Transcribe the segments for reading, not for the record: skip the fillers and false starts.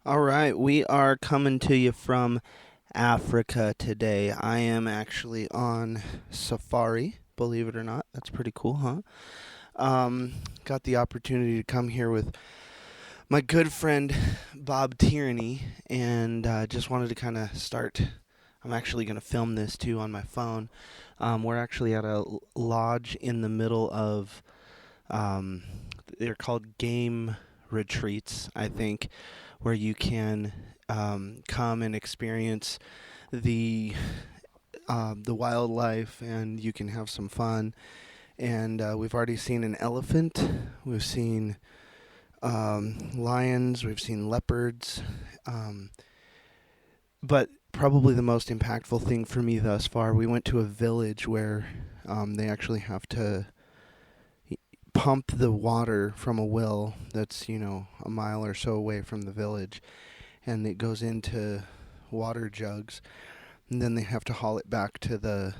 All right, we are coming to you from Africa today. I am actually on safari, believe it or not. That's pretty cool, huh? Got the opportunity to come here with my good friend Bob Tierney, and just wanted to kind of start. I'm actually going to film this too on my phone. We're actually at a lodge in the middle of, um, they're called game retreats, I think, where you can come and experience the the wildlife, and you can have some fun. And we've already seen an elephant. We've seen lions. We've seen leopards. Um, but probably the most impactful thing for me thus far, we went to a village where they actually have to pump the water from a well that's, a mile or so away from the village, and it goes into water jugs, and then they have to haul it back to the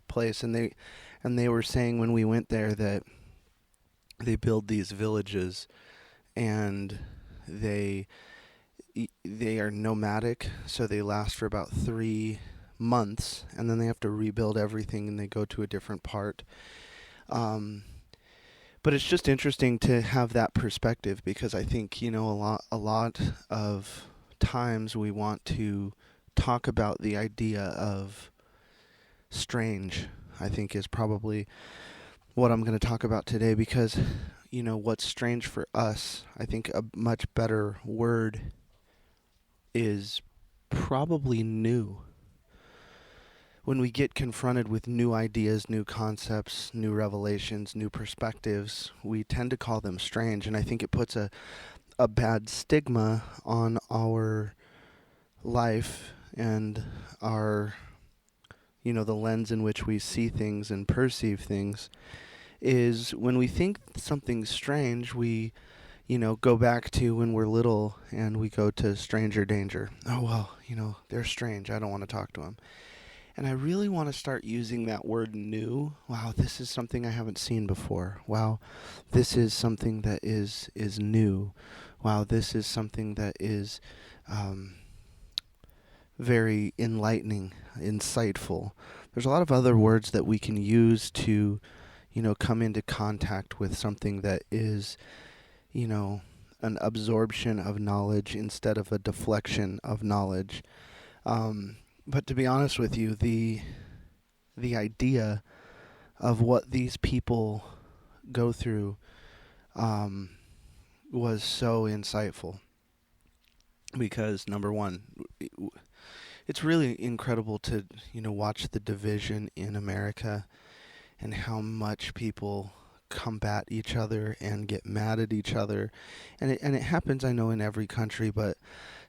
place. And they were saying when we went there that they build these villages, and they they are nomadic, so they last for about 3 months, and then they have to rebuild everything, and they go to a different part. Um, but it's just interesting to have that perspective, because I think a lot of times we want to talk about the idea of strange. I think is probably what I'm going to talk about today, because what's strange for us, I think a much better word is probably new. When we get confronted with new ideas, new concepts, new revelations, new perspectives, we tend to call them strange. And I think it puts a bad stigma on our life and our, the lens in which we see things and perceive things. Is when we think something's strange, we, go back to when we're little, and we go to stranger danger. Oh, well, they're strange. I don't want to talk to them. And I really want to start using that word new. Wow, this is something I haven't seen before. Wow, this is something that is new. Wow, this is something that is um, very enlightening, insightful. There's a lot of other words that we can use to, come into contact with something that is, an absorption of knowledge instead of a deflection of knowledge. But to be honest with you, the idea of what these people go through um, was so insightful, because number one, it's really incredible to watch the division in America, and how much people combat each other and get mad at each other. And it happens, I know, in every country, but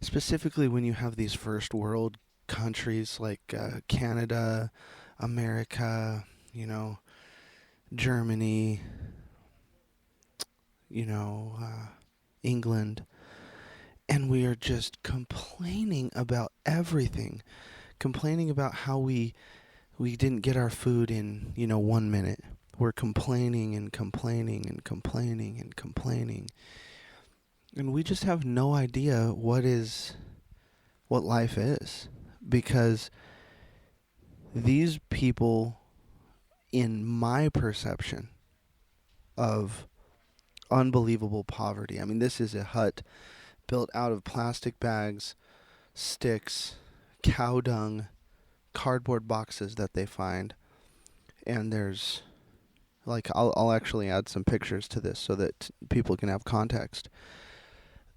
specifically when you have these first world countries like Canada, America, Germany, England, and we are just complaining about everything, complaining about how we didn't get our food in 1 minute. We're complaining and complaining and complaining and complaining, and we just have no idea what life is, because these people, in my perception of unbelievable poverty. I mean, this is a hut built out of plastic bags, sticks, cow dung, cardboard boxes that they find. And there's, like, I'll actually add some pictures to this so that people can have context.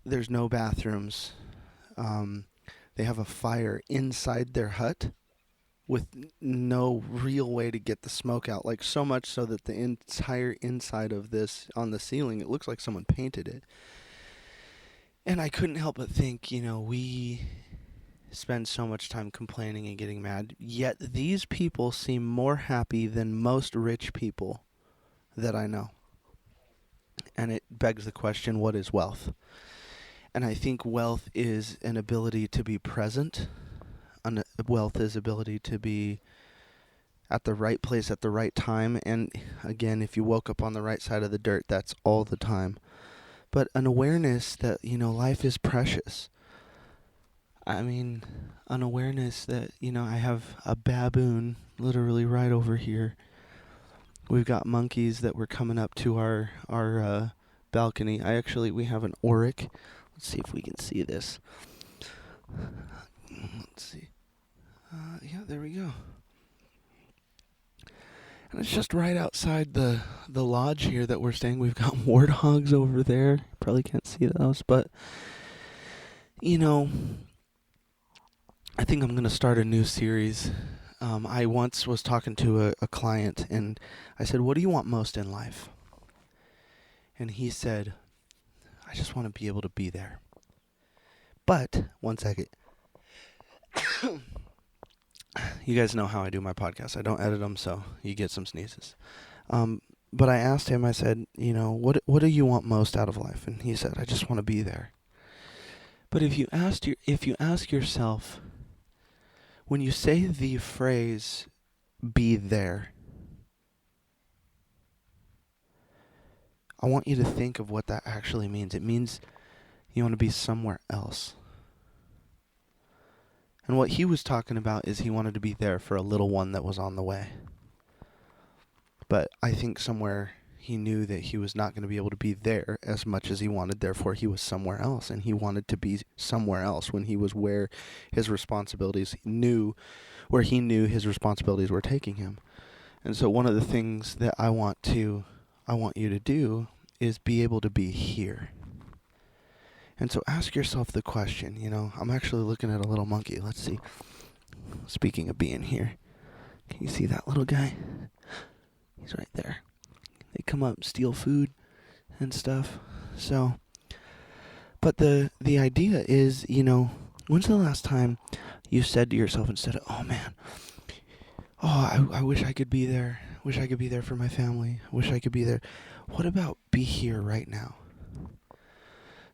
There's no bathrooms. They have a fire inside their hut with no real way to get the smoke out. Like, so much so that the entire inside of this, on the ceiling, it looks like someone painted it. And I couldn't help but think, we spend so much time complaining and getting mad, yet these people seem more happy than most rich people that I know. And it begs the question, what is wealth? And I think wealth is an ability to be present. Wealth is ability to be at the right place at the right time. And again, if you woke up on the right side of the dirt, that's all the time. but an awareness that, life is precious. I mean, an awareness that, I have a baboon literally right over here. We've got monkeys that were coming up to our balcony. We have an oric. Let's see if we can see this. Let's see. Yeah, there we go. And it's just right outside the lodge here that we're staying. We've got warthogs over there. Probably can't see those, but I think I'm going to start a new series. I once was talking to a client, and I said, "What do you want most in life?" And he said, "I just want to be able to be there." But, one second. You guys know how I do my podcast. I don't edit them, so you get some sneezes. But I asked him, I said, what do you want most out of life? And he said, "I just want to be there." But if you ask yourself, when you say the phrase, "be there," I want you to think of what that actually means. It means you want to be somewhere else. And what he was talking about is he wanted to be there for a little one that was on the way. But I think somewhere he knew that he was not going to be able to be there as much as he wanted. Therefore, he was somewhere else. And he wanted to be somewhere else when he was where his responsibilities where he knew his responsibilities were taking him. And so one of the things that I want you to do is be able to be here. And so ask yourself the question, I'm actually looking at a little monkey. Let's see. Speaking of being here, can you see that little guy? He's right there. They come up, steal food and stuff. So, but the idea is, when's the last time you said to yourself instead of, "Oh man, I wish I could be there. Wish I could be there for my family. Wish I could be there." What about be here right now?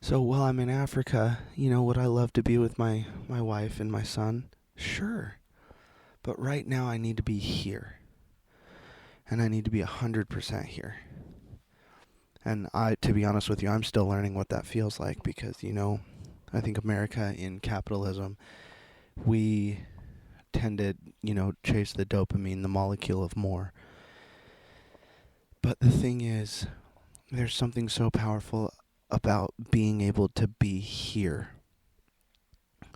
So while I'm in Africa, would I love to be with my wife and my son? Sure. But right now I need to be here. And I need to be 100% here. And to be honest with you, I'm still learning what that feels like because, I think America in capitalism, we tend to, chase the dopamine, the molecule of more. But the thing is, there's something so powerful about being able to be here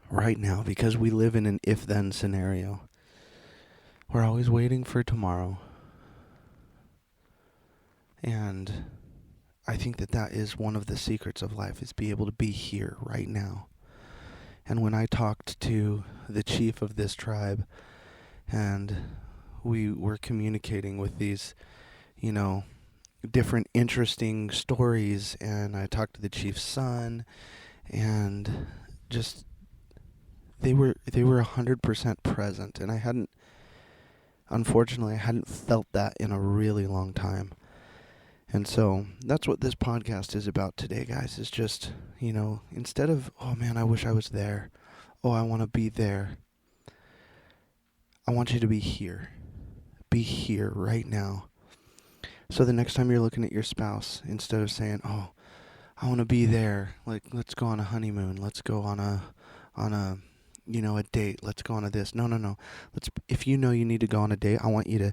right now because we live in an if-then scenario. We're always waiting for tomorrow. And I think that is one of the secrets of life, is be able to be here right now. And when I talked to the chief of this tribe and we were communicating with these, different interesting stories, and I talked to the chief's son, and just they were 100% present, and unfortunately I hadn't felt that in a really long time. And so that's what this podcast is about today, guys, is just, instead of, "Oh man, I wish I was there. Oh, I want to be there." I want you to be here. Be here right now. So the next time you're looking at your spouse, instead of saying, "Oh, I want to be there. Like, let's go on a honeymoon. Let's go on a a date. Let's go on a this." No. If you need to go on a date, I want you to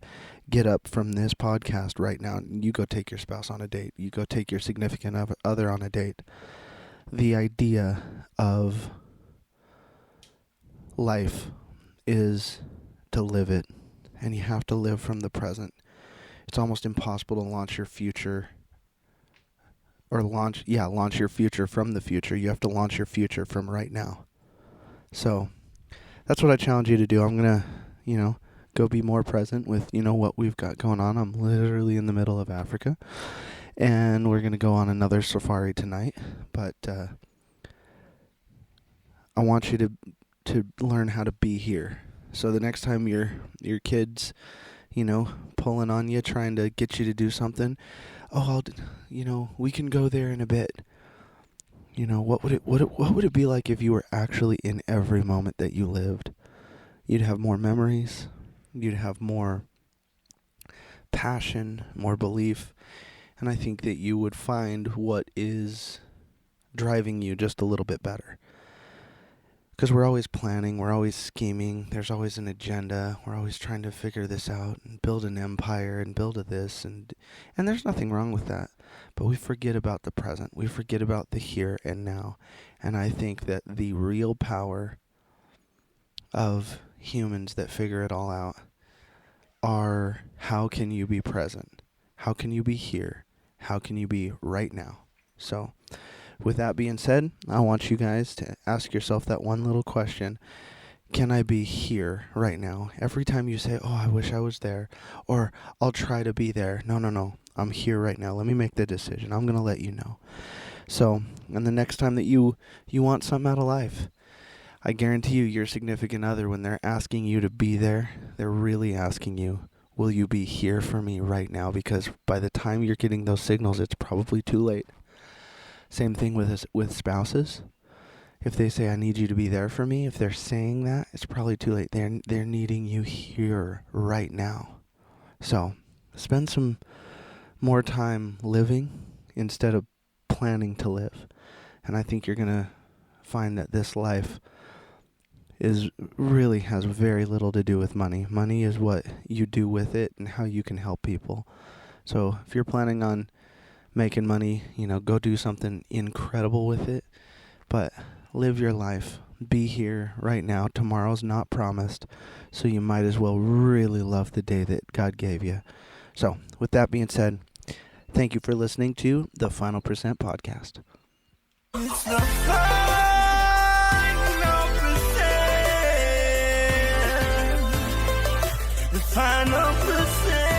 get up from this podcast right now and you go take your spouse on a date. You go take your significant other on a date. The idea of life is to live it, and you have to live from the present. It's almost impossible to launch your future launch your future from the future. You have to launch your future from right now. So that's what I challenge you to do. I'm going to, go be more present with, what we've got going on. I'm literally in the middle of Africa, and we're going to go on another safari tonight. But I want you to learn how to be here. So the next time your kids, pulling on you, trying to get you to do something, we can go there in a bit. What would it be like if you were actually in every moment that you lived? You'd have more memories. You'd have more passion, more belief. And I think that you would find what is driving you just a little bit better. Because we're always planning, we're always scheming, there's always an agenda, we're always trying to figure this out and build an empire and build a this, and there's nothing wrong with that. But we forget about the present, we forget about the here and now. And I think that the real power of humans that figure it all out are, how can you be present? How can you be here? How can you be right now? So, with that being said, I want you guys to ask yourself that one little question. Can I be here right now? Every time you say, oh, I wish I was there, or I'll try to be there. No. I'm here right now. Let me make the decision. I'm going to let you know. So, and the next time that you want something out of life, I guarantee you, your significant other, when they're asking you to be there, they're really asking you, will you be here for me right now? Because by the time you're getting those signals, it's probably too late. Same thing with spouses. If they say, I need you to be there for me, if they're saying that, it's probably too late. They're needing you here right now. So, spend some more time living instead of planning to live. And I think you're going to find that this life really has very little to do with money. Money is what you do with it and how you can help people. So if you're planning on making money, go do something incredible with it, but live your life. Be here right now. Tomorrow's not promised, so you might as well really love the day that God gave you. So with that being said, thank you for listening to the Final Percent Podcast. It's the final percent. The final percent.